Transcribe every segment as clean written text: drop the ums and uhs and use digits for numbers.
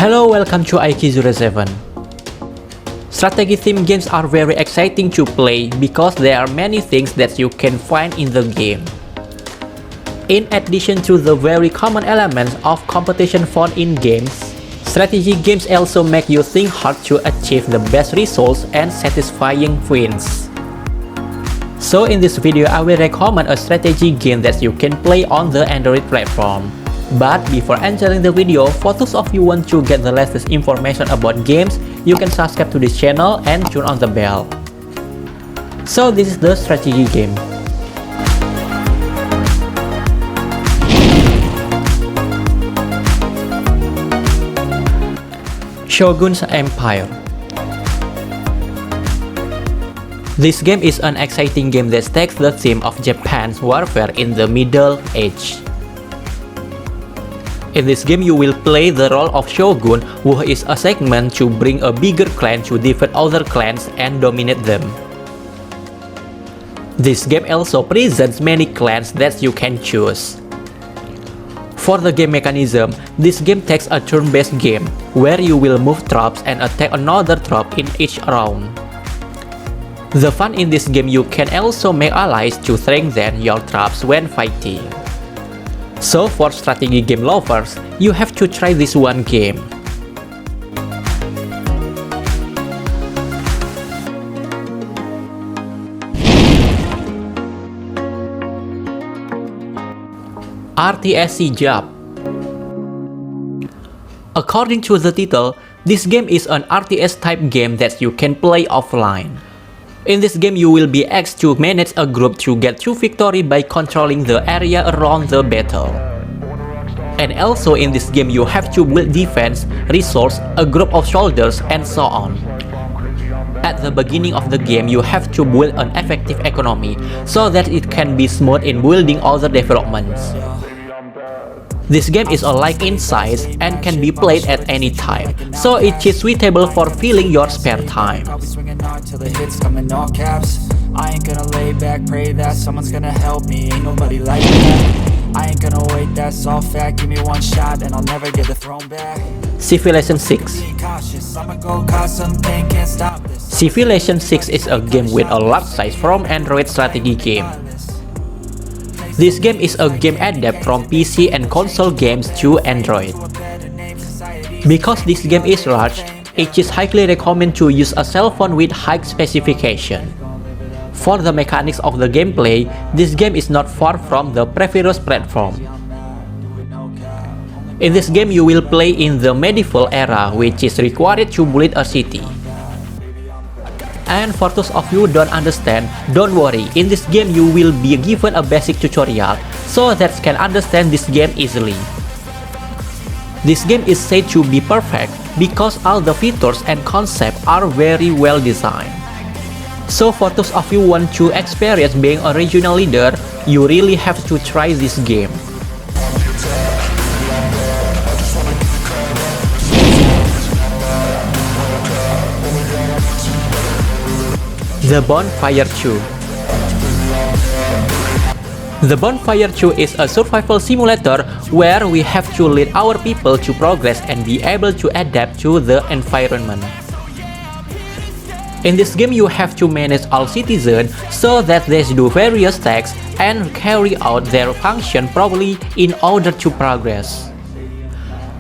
Hello, welcome to IQ07. Strategy theme games are very exciting to play because there are many things that you can find in the game. In addition to the very common elements of competition found in games, strategy games also make you think hard to achieve the best results and satisfying wins. So in this video, I will recommend a strategy game that you can play on the Android platform. But before entering the video, for those of you who want to get the latest information about games, you can subscribe to this channel and turn on the bell. So this is the strategy game. Shoguns Empire. This game is an exciting game that takes the theme of Japan's warfare in the Middle Age. In this game, you will play the role of Shogun, who is assigned to bring a bigger clan to defeat other clans and dominate them. This game also presents many clans that you can choose. For the game mechanism, this game takes a turn-based game, where you will move troops and attack another troop in each round. The fun in this game, you can also make allies to strengthen your troops when fighting. So for strategy game lovers, you have to try this one game. RTS Job. According to the title, this game is an RTS type game that you can play offline. In this game, you will be asked to manage a group to get to victory by controlling the area around the battle. And also in this game, you have to build defense, resource, a group of soldiers, and so on. At the beginning of the game, you have to build an effective economy so that it can be smooth in building other developments. This game is alike in size and can be played at any time, so it is suitable for filling your spare time. I ain't gonna lay back, pray that someone's gonna help me. Ain't nobody like that. I ain't gonna wait, that's all fact. Give me one shot and I'll never get the throne back. Sifu Lesson 6. Sifu Lesson 6 is a game with a large size from Android strategy game. This game is a game adapted from PC and console games to Android. Because this game is large, it is highly recommended to use a cell phone with high specification. For the mechanics of the gameplay, this game is not far from the previous platform. In this game, you will play in the medieval era, which is required to build a city. And for those of you who don't understand, don't worry, in this game you will be given a basic tutorial so that you can understand this game easily. This game is said to be perfect because all the features and concepts are very well designed. So for those of you who want to experience being a regional leader, you really have to try this game. The Bonfire 2. The Bonfire 2 is a survival simulator where we have to lead our people to progress and be able to adapt to the environment. In this game, you have to manage all citizens so that they do various tasks and carry out their function properly in order to progress.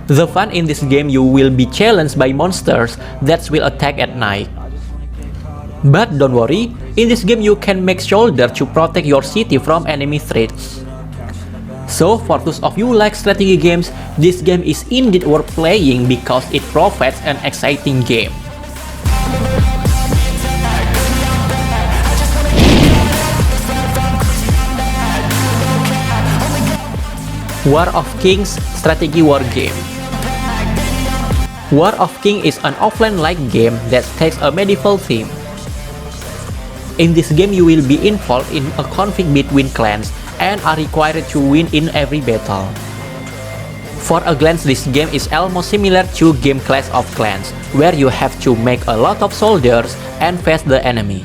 The fun in this game, you will be challenged by monsters that will attack at night. But don't worry, in this game you can make soldiers to protect your city from enemy threats. So for those of you who like strategy games, this game is indeed worth playing because it provides an exciting game. War of Kings Strategy War Game. War of Kings is an offline-like game that takes a medieval theme. In this game, you will be involved in a conflict between clans and are required to win in every battle. For a glance, this game is almost similar to game Clash of Clans, where you have to make a lot of soldiers and face the enemy.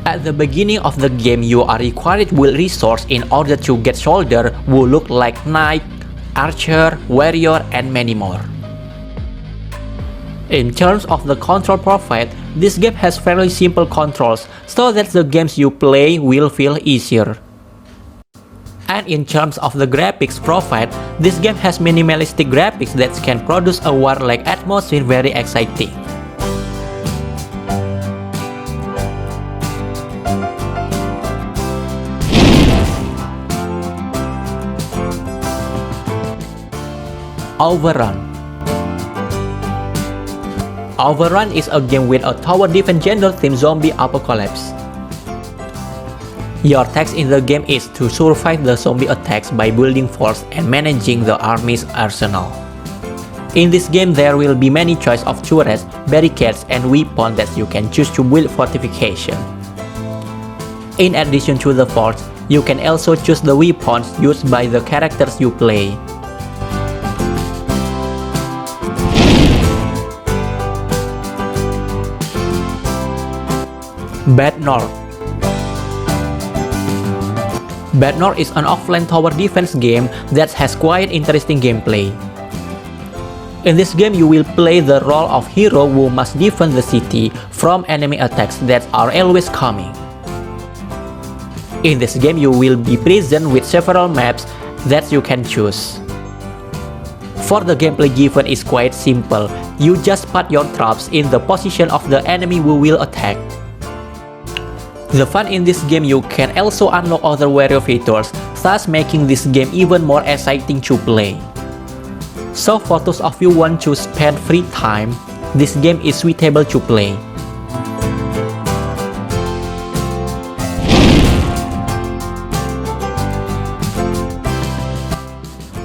At the beginning of the game, you are required to build resources in order to get soldiers who look like knight, archer, warrior, and many more. In terms of the control profile, this game has fairly simple controls, so that the games you play will feel easier. And in terms of the graphics profile, this game has minimalistic graphics that can produce a war-like atmosphere very exciting. Overrun. Overrun is a game with a tower defense genre-themed zombie apocalypse. Your task in the game is to survive the zombie attacks by building forts and managing the army's arsenal. In this game, there will be many choices of turrets, barricades, and weapons that you can choose to build fortification. In addition to the forts, you can also choose the weapons used by the characters you play. Bad North. Bad North is an offline tower defense game that has quite interesting gameplay. In this game, you will play the role of hero who must defend the city from enemy attacks that are always coming. In this game, you will be presented with several maps that you can choose. For the gameplay given is quite simple, you just put your troops in the position of the enemy who will attack. The fun in this game, you can also unlock other warrior features, thus making this game even more exciting to play. So for those of you who want to spend free time, this game is suitable to play.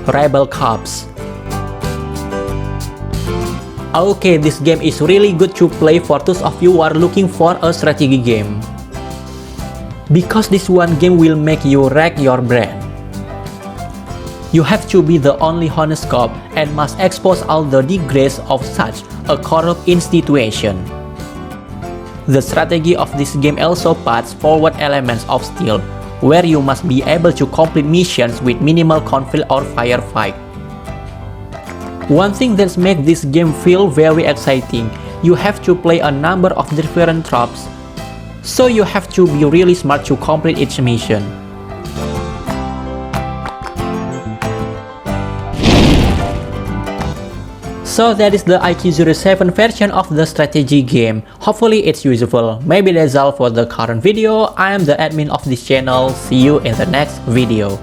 Rebel Corps. Okay, this game is really good to play for those of you who are looking for a strategy game. Because this one game will make you rack your brain. You have to be the only honest cop and must expose all the disgrace of such a corrupt institution. The strategy of this game also puts forward elements of stealth, where you must be able to complete missions with minimal conflict or firefight. One thing that makes this game feel very exciting, you have to play a number of different tropes, so you have to be really smart to complete each mission. So that is the IQ07 version of the strategy game. Hopefully it's useful. Maybe that's all for the current video. I am the admin of this channel. See you in the next video.